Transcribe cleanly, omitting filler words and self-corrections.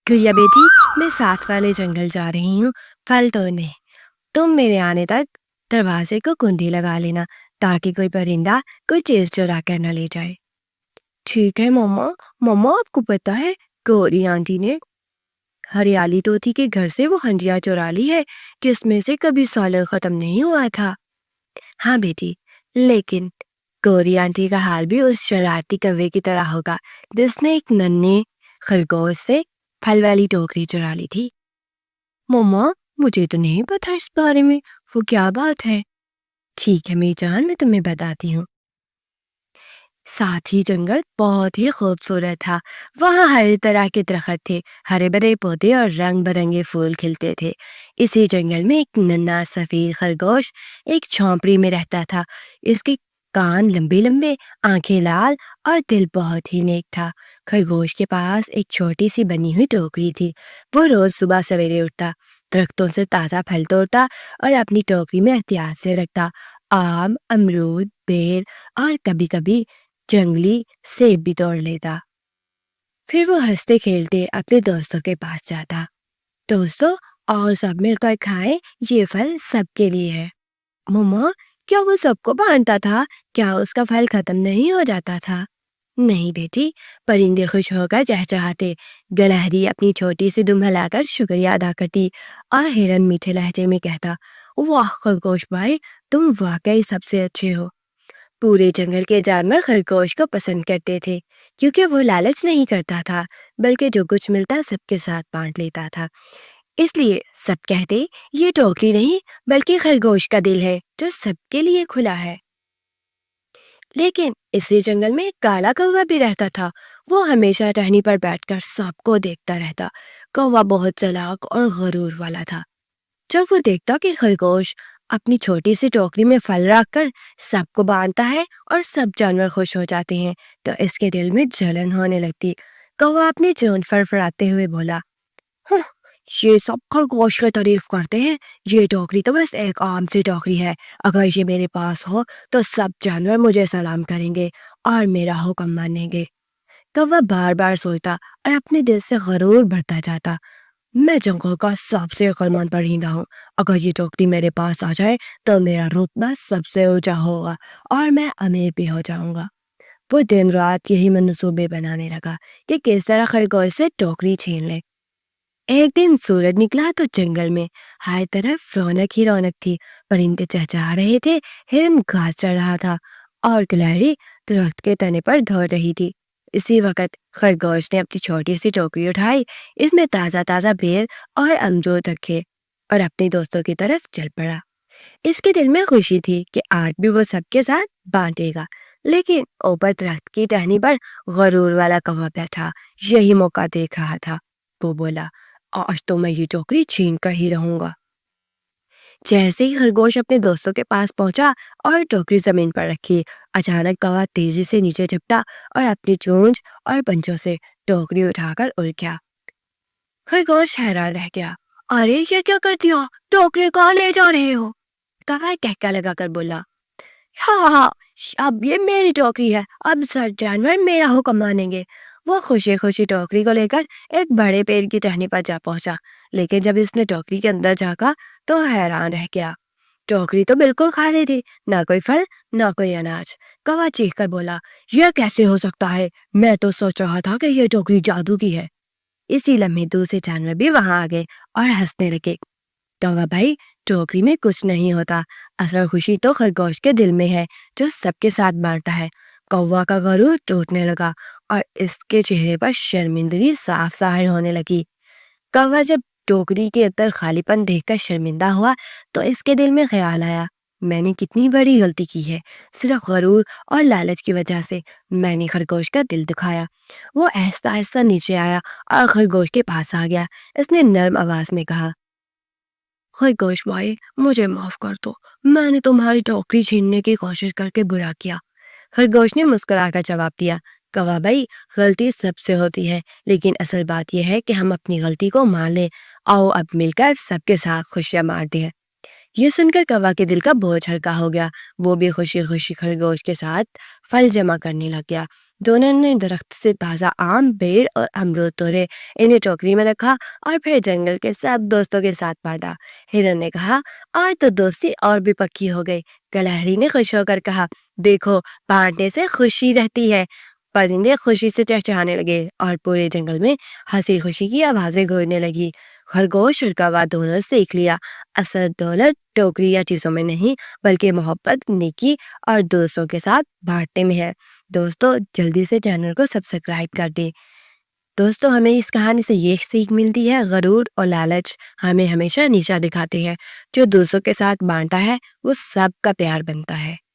گڑیا بیٹی، میں ساتھ والے جنگل جا رہی ہوں پھل توڑنے. تم میرے آنے تک دروازے کو کنڈی لگا لینا تاکہ کوئی پرندہ کوئی چیز چرا کر نہ لے جائے. ٹھیک ہے مما. مما، آپ کو پتا ہے گوری آنٹی نے ہریالی طوطی کے گھر سے وہ ہنڈیا چرا لی ہے جس میں سے کبھی سالن ختم نہیں ہوا تھا. ہاں بیٹی، لیکن گوری آنٹی کا حال بھی اس شرارتی کوے کی طرح ہوگا جس نے ایک ننھے خرگوش سے پھل والی ٹوکری چرا لی تھی. مما، مجھے تو نہیں پتا اس بارے میں، وہ کیا بات ہے؟ ٹھیک ہے میری جان، میں تمہیں بتاتی ہوں. ساتھی جنگل بہت ہی خوبصورت تھا. وہاں ہر طرح کے درخت تھے، ہرے بھرے پودے اور رنگ برنگے پھول کھلتے تھے. اسی جنگل میں ایک ننھا سفید خرگوش ایک جھونپڑی میں رہتا تھا. اس کے کان لمبے لمبے، آنکھیں لال اور دل بہت ہی نیک تھا. خرگوش کے پاس ایک چھوٹی سی بنی ہوئی ٹوکری تھی. وہ روز صبح سویرے اٹھتا، درختوں سے تازہ پھل توڑتا اور اپنی ٹوکری میں احتیاط سے رکھتا. آم، امرود، بیر اور کبھی کبھی جنگلی سیب بھی توڑ لیتا. پھر وہ ہنستے کھیلتے اپنے دوستوں کے پاس جاتا. دوستوں، اور سب مل کر کھائیں، یہ پھل سب کے لیے ہے. مما، کیا وہ سب کو بانٹتا تھا؟ کیا اس کا پھل ختم نہیں ہو جاتا تھا؟ نہیں بیٹی، پرندے خوش ہو کر چہچہاتے، گلہری اپنی چھوٹی سی دم ہلا کر شکریہ ادا کرتی اور ہرن میٹھے لہجے میں کہتا، واہ خرگوش بھائی، تم واقعی سب سے اچھے ہو. پورے جنگل کے جانور خرگوش کو پسند کرتے تھے کیونکہ وہ لالچ نہیں کرتا تھا بلکہ جو کچھ ملتا سب کے ساتھ بانٹ لیتا تھا. اس لیے سب کہتے، یہ ٹوکری نہیں بلکہ خرگوش کا دل ہے جو سب کے لیے کھلا ہے. لیکن اسی جنگل میں ایک کالا کوا بھی رہتا تھا. وہ ہمیشہ ٹہنی پر بیٹھ کر سب کو دیکھتا رہتا. کوا بہت چالاک اور غرور والا تھا. جب وہ دیکھتا کہ خرگوش اپنی چھوٹی سی ٹوکری میں پھل رکھ کر سب کو بانٹتا ہے اور سب جانور خوش ہو جاتے ہیں تو اس کے دل میں جلن ہونے لگتی. کوا اپنی چونچ فڑفڑاتے ہوئے بولا، "ہں، یہ سب خرگوش کی تعریف کرتے ہیں. یہ ٹوکری تو بس ایک عام سی ٹوکری ہے. اگر یہ میرے پاس ہو تو سب جانور مجھے سلام کریں گے اور میرا حکم مانیں گے." کوا بار بار سوچتا اور اپنے دل سے غرور بڑھتا جاتا. میں جنگل کا سب سے عقلمند پرندہ ہوں. اگر یہ ٹوکری میرے پاس آ جائے تو میرا رتبہ سب سے اونچا ہوگا اور میں امیر بھی ہو جاؤں گا. وہ دن رات یہی منصوبے بنانے لگا کہ کس طرح خرگوش سے ٹوکری چھین لے. ایک دن سورج نکلا تو جنگل میں ہر طرف رونق ہی رونق تھی. پرندے چہچہا رہے تھے، ہرن گھاس چڑھ رہا تھا اور گلہری درخت کے تنے پر دوڑ رہی تھی. اسی وقت خرگوش نے اپنی چھوٹی سی ٹوکری اٹھائی. اس میں تازہ تازہ بیر اور امرود رکھے اور اپنے دوستوں کی طرف چل پڑا. اس کے دل میں خوشی تھی کہ آج بھی وہ سب کے ساتھ بانٹے گا. لیکن اوپر درخت کی ٹہنی پر غرور والا کوا بیٹھا یہی موقع دیکھ رہا تھا. وہ بولا، آج تو میں یہ ٹوکری چھین کر ہی رہوں گا. جیسے ہی خرگوش اپنے دوستوں کے پاس پہنچا اور ٹوکری زمین پر رکھی، اچانک کوا تیزی سے نیچے جھپٹا اور اپنی چونچ اور پنجوں سے ٹوکری اٹھا کر اڑ گیا. خرگوش حیران رہ گیا. ارے یہ کیا کر دیا؟ ٹوکری کہاں لے جا رہے ہو؟ کوا کہکا لگا کر بولا، ہاں ہاں، اب یہ میری ٹوکری ہے، اب سب جانور میرا حکم مانیں گے. وہ خوشی خوشی ٹوکری کو لے کر ایک بڑے پیڑ کی ٹہنی پر جا پہنچا. لیکن جب اس نے ٹوکری کے اندر جھانکا تو حیران رہ گیا. ٹوکری تو بالکل خالی تھی، نہ کوئی پھل نہ کوئی اناج. کوا چیخ کر بولا، یہ کیسے ہو سکتا ہے؟ میں تو سوچ رہا تھا کہ یہ ٹوکری جادو کی ہے. اسی لمحے دوسرے جانور بھی وہاں آ گئے اور ہنسنے لگے. کوا بھائی، ٹوکری میں کچھ نہیں ہوتا، اصل خوشی تو خرگوش کے دل میں ہے جو سب کے ساتھ بانٹتا ہے. کوا کا غرور ٹوٹنے لگا اور اس کے چہرے پر شرمندگی صاف ظاہر ہونے لگی. کوا جب ٹوکری کے اندر خالی پن دیکھ کر شرمندہ ہوا تو اس کے دل میں خیال آیا، میں نے کتنی بڑی غلطی کی ہے. صرف غرور اور لالچ کی وجہ سے میں نے خرگوش کا دل دکھایا. وہ آہستہ آہستہ نیچے آیا اور خرگوش کے پاس آ گیا. اس نے نرم آواز میں کہا، خرگوش بھائی، مجھے معاف کر دو، میں نے تمہاری ٹوکری چھیننے کی کوشش کر کے برا کیا. خرگوش نے مسکرا کر جواب دیا، کوا بھائی، غلطی سب سے ہوتی ہے، لیکن اصل بات یہ ہے کہ ہم اپنی غلطی کو مان لیں. آؤ اب مل کر سب کے ساتھ خوشیاں بانٹتے ہیں. یہ سن کر کوا کے دل کا بوجھ ہلکا ہو گیا۔ وہ بھی خوشی خوشی خرگوش کے ساتھ پھل جمع کرنے لگ گیا۔ دونوں نے درخت سے تازہ آم، بیر اور امرود توڑے، انہیں ٹوکری میں رکھا اور پھر جنگل کے سب دوستوں کے ساتھ بانٹا۔ ہرن نے کہا، آج تو دوستی اور بھی پکی ہو گئی۔ گلہری نے خوش ہو کر کہا، دیکھو، بانٹنے سے خوشی رہتی ہے۔ پرندے خوشی سے چہچہانے لگے اور پورے جنگل میں ہنسی خوشی کی آوازیں گونجنے لگی۔ خرگوش اور کوا دونوں سیکھ لیا، اصل دولت ٹوکری یا چیزوں میں نہیں، بلکہ محبت، نیکی اور دوستوں کے ساتھ بانٹنے میں ہے۔ دوستو، جلدی سے چینل کو سبسکرائب کر دیں۔ دوستو، ہمیں اس کہانی سے یہ سیکھ ملتی ہے، غرور اور لالچ ہمیں ہمیشہ نیچا دکھاتے ہیں۔ جو دوستوں کے ساتھ بانٹا ہے وہ سب کا پیار بنتا ہے۔